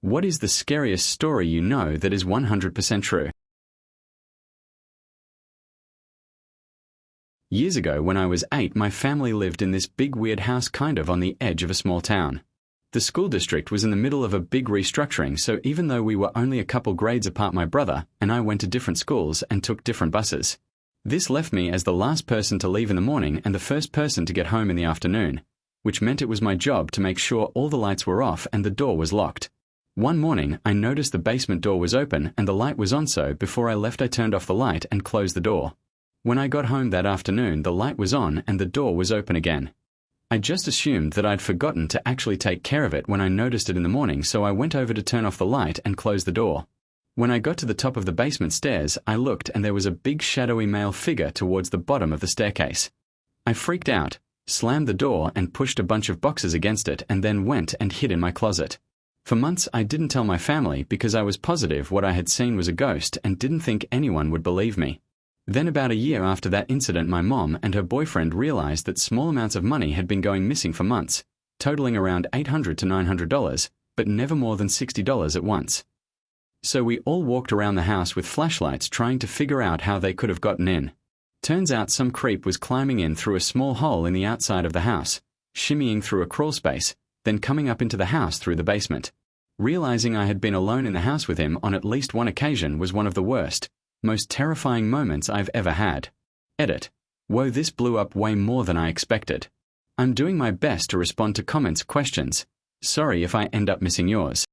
What is the scariest story you know that is 100% true? Years ago, when I was 8, my family lived in this big weird house kind of on the edge of a small town. The school district was in the middle of a big restructuring, so even though we were only a couple grades apart, my brother and I went to different schools and took different buses. This left me as the last person to leave in the morning and the first person to get home in the afternoon, which meant it was my job to make sure all the lights were off and the door was locked. One morning, I noticed the basement door was open and the light was on, so before I left I turned off the light and closed the door. When I got home that afternoon, the light was on and the door was open again. I just assumed that I'd forgotten to actually take care of it when I noticed it in the morning, so I went over to turn off the light and close the door. When I got to the top of the basement stairs, I looked and there was a big shadowy male figure towards the bottom of the staircase. I freaked out, slammed the door and pushed a bunch of boxes against it, and then went and hid in my closet. For months I didn't tell my family because I was positive what I had seen was a ghost and didn't think anyone would believe me. Then about a year after that incident, my mom and her boyfriend realized that small amounts of money had been going missing for months, totaling around $800 to $900, but never more than $60 at once. So we all walked around the house with flashlights trying to figure out how they could have gotten in. Turns out some creep was climbing in through a small hole in the outside of the house, shimmying through a crawl space, then coming up into the house through the basement. Realizing I had been alone in the house with him on at least one occasion was one of the worst, most terrifying moments I've ever had. Edit. Whoa, this blew up way more than I expected. I'm doing my best to respond to comments, questions. Sorry if I end up missing yours.